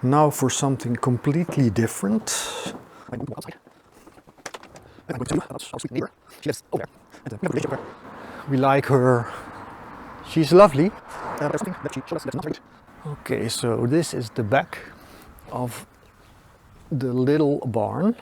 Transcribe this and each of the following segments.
now for something completely different. We like her. She's lovely. Okay, so this is the back of the little barn.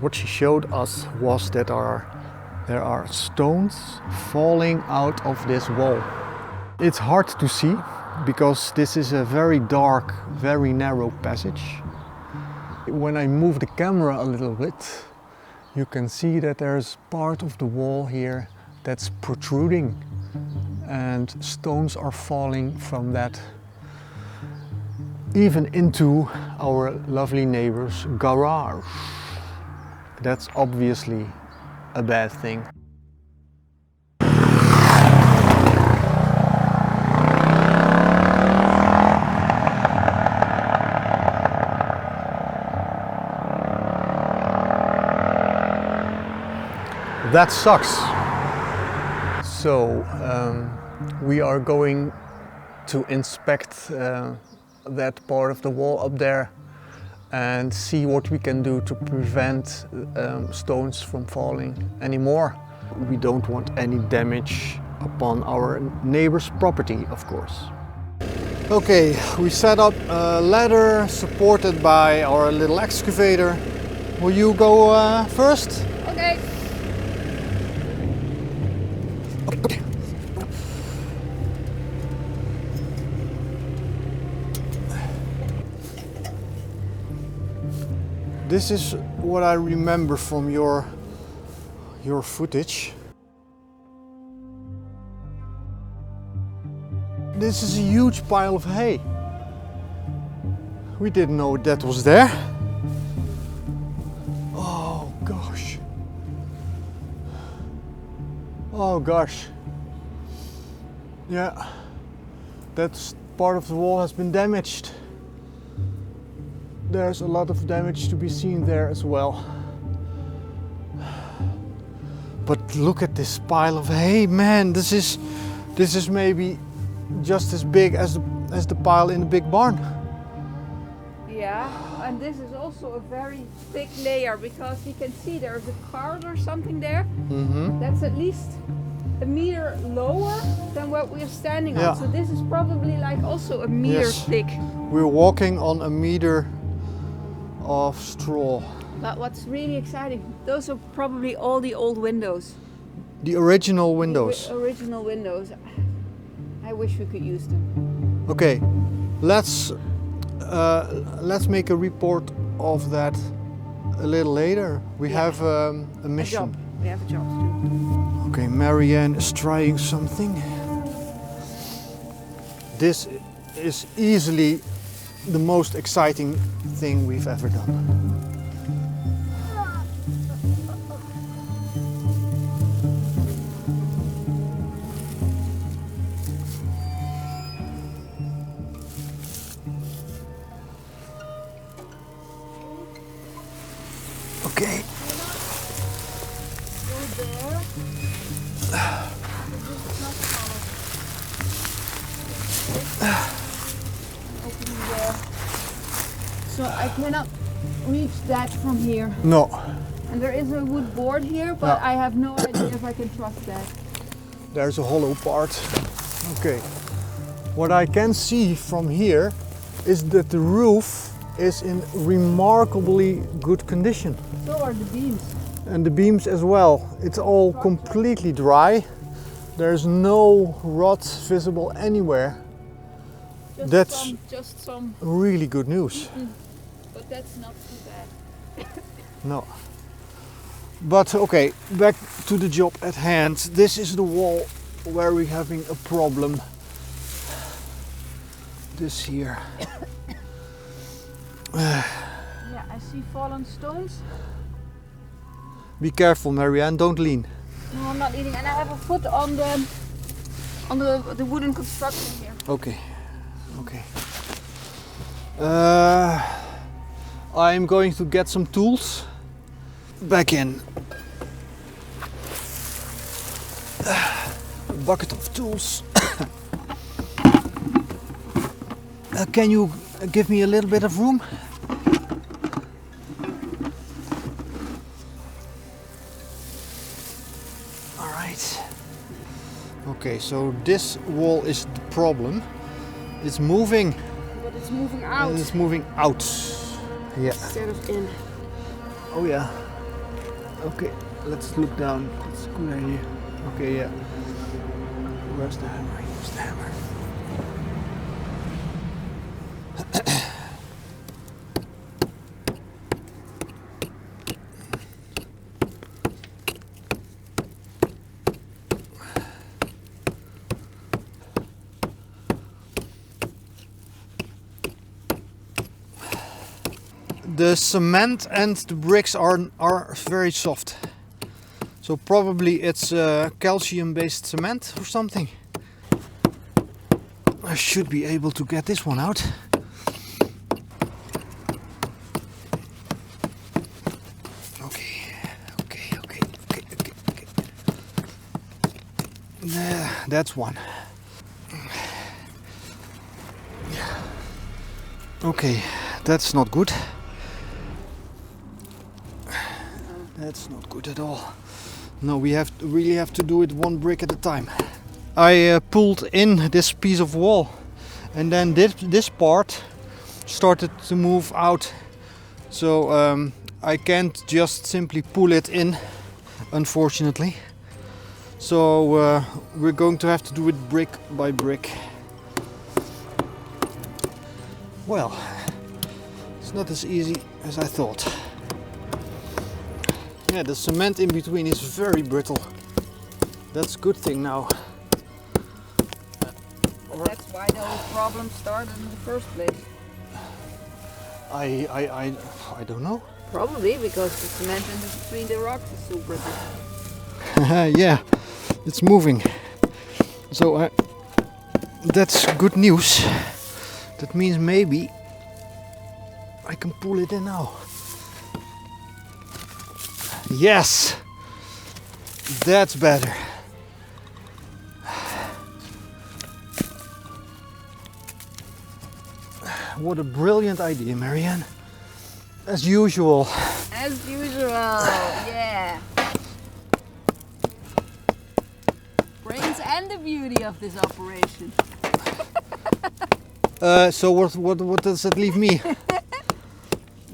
What she showed us was that there are stones falling out of this wall. It's hard to see because this is a very dark, very narrow passage. When I move the camera a little bit, you can see that there's part of the wall here that's protruding and stones are falling from that even into our lovely neighbor's garage. That's obviously a bad thing. That sucks. So we are going to inspect that part of the wall up there and see what we can do to prevent stones from falling anymore. We don't want any damage upon our neighbor's property, of course. Okay, we set up a ladder supported by our little excavator. Will you go first? Okay. This is what I remember from your footage. This is a huge pile of hay. We didn't know that was there. Oh gosh. Oh gosh. Yeah, that part of the wall has been damaged. There's a lot of damage to be seen there as well. But look at this pile of hay, man. This is maybe just as big as the pile in the big barn. Yeah, and this is also a very thick layer because you can see there's a card or something there. Mm-hmm. That's at least a meter lower than what we're standing on. So this is probably like also a meter thick. We're walking on a meter of straw. But what's really exciting, those are probably all the old windows. The original windows. The original windows. I wish we could use them. Okay, let's make a report of that a little later. We have a mission. A job. We have a job to do. Okay, Marianne is trying something. This is easily the most exciting thing we've ever done. Okay. Go there. So I cannot reach that from here. No. And there is a wood board here, but I have no idea if I can trust that. There's a hollow part. Okay. What I can see from here is that the roof is in remarkably good condition. So are the beams. And the beams as well. It's all completely dry. There's no rot visible anywhere. That's just some really good news. But that's not too bad. No. But okay, back to the job at hand. This is the wall where we're having a problem. This here. Yeah, I see fallen stones. Be careful, Marianne, don't lean. No, I'm not leaning, and I have a foot on the wooden construction here. Okay, okay. I'm going to get some tools. Back in. A bucket of tools. Can you give me a little bit of room? All right. Okay, so this wall is the problem. It's moving. But it's moving out It's moving out. Yeah. instead of in. Oh yeah. Okay, let's look down. That's a good idea. Okay, yeah. Where's the hammer? Here's the hammer. The cement and the bricks are very soft. So probably it's calcium based cement or something. I should be able to get this one out. Okay. There, that's one. Okay, that's not good. That's not good at all. No, we really have to do it one brick at a time. I pulled in this piece of wall, and then this part started to move out. So I can't just simply pull it in, unfortunately. So we're going to have to do it brick by brick. Well, it's not as easy as I thought. Yeah, the cement in between is very brittle. That's a good thing now. That's why the whole problem started in the first place. I don't know. Probably because the cement in between the rocks is so brittle. Yeah, it's moving. So that's good news. That means maybe I can pull it in now. Yes, that's better. What a brilliant idea, Marianne. As usual. As usual, yeah. Brains and the beauty of this operation. So what does that leave me?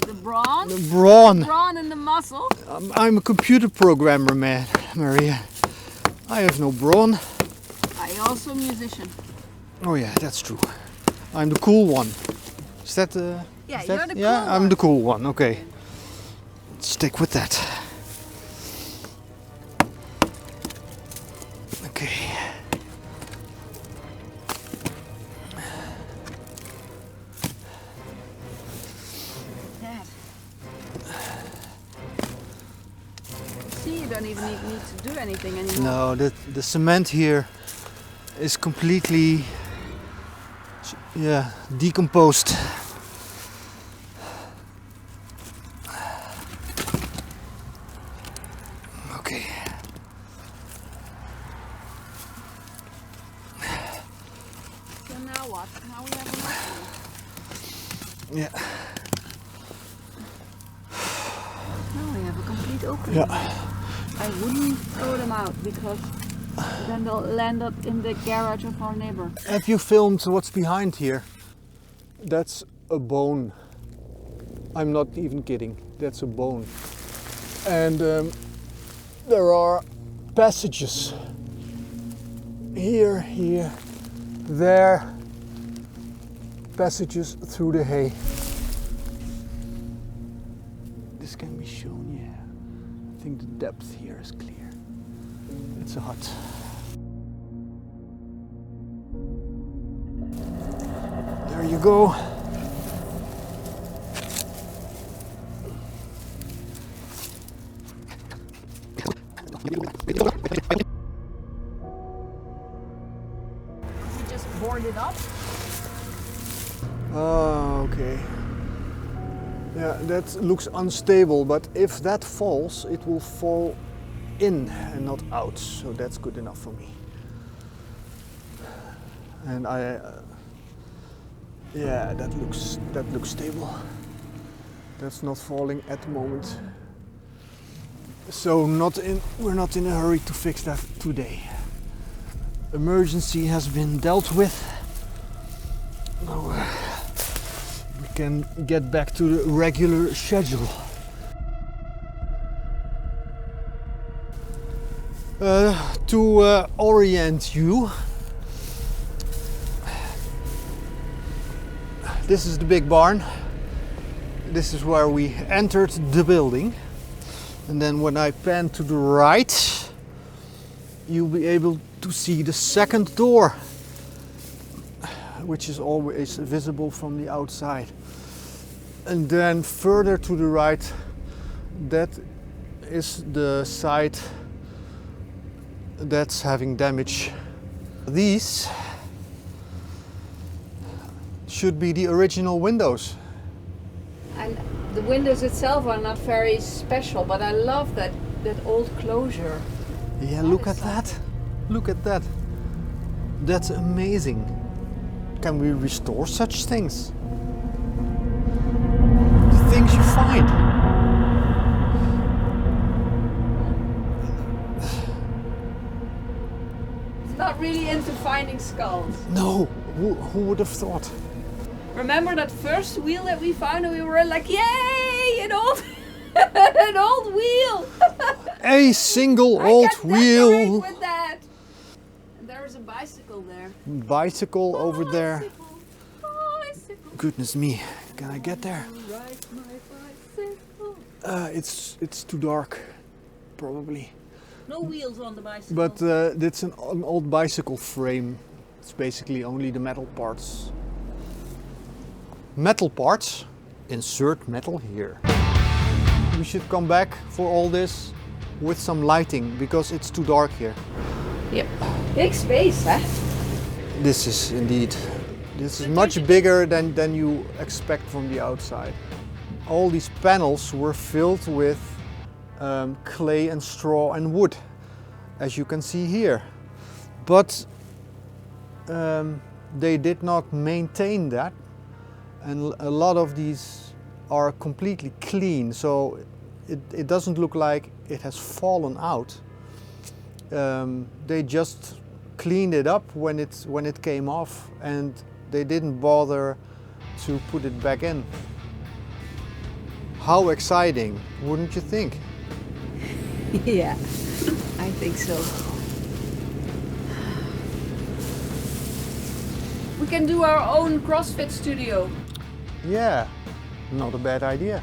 The brawn. The brawn. Brawn and the muscle. I'm a computer programmer, Marianne. I have no brawn. I also a musician. Oh yeah, that's true. I'm the cool one. Is that Yeah, is you're that, the yeah, cool I'm one. the cool one. Okay. Stick with that. Okay. Dad. See, you don't even need to do anything anymore. No, the cement here is completely decomposed. Okay. So now what? Now we have an opening. Yeah. Now we have a complete opening. Yeah. I wouldn't throw them out because then they'll land up in the garage of our neighbor. Have you filmed what's behind here? That's a bone. I'm not even kidding. That's a bone. And there are passages. Here, there. Passages through the hay. This can be shown, yeah. I think the depth here is clear. It's a hut. There you go. We just board it up. Oh, okay. Yeah, that looks unstable, but if that falls, it will fall in and not out, so that's good enough for me. And Yeah, that looks stable. That's not falling at the moment. So we're not in a hurry to fix that today. Emergency has been dealt with. Now we can get back to the regular schedule. To orient you, this is the big barn. This is where we entered the building. And then when I pan to the right, you'll be able to see the second door, which is always visible from the outside. And then further to the right, that is the side that's having damage. These should be the original windows. And the windows itself are not very special, but I love that old closure. Yeah, look at that. Look at that. That's amazing. Can we restore such things? The things you find. It's not really into finding skulls. No, who would have thought? Remember that first wheel that we found and we were like, yay, an old, an old wheel. A single old wheel. With that. And there is a bicycle there. Bicycle over there. Bicycle. Goodness me, can I get there? Ride my bicycle. It's too dark, probably. No wheels on the bicycle. But it's an old bicycle frame. It's basically only the metal parts. Metal parts, insert metal here. We should come back for all this with some lighting because it's too dark here. Yep. Big space, huh? This is indeed, this is much bigger than you expect from the outside. All these panels were filled with clay and straw and wood, as you can see here. But they did not maintain that. And a lot of these are completely clean, so it doesn't look like it has fallen out. They just cleaned it up when it came off, and they didn't bother to put it back in. How exciting, wouldn't you think? Yeah, I think so. We can do our own CrossFit studio. Yeah, not a bad idea.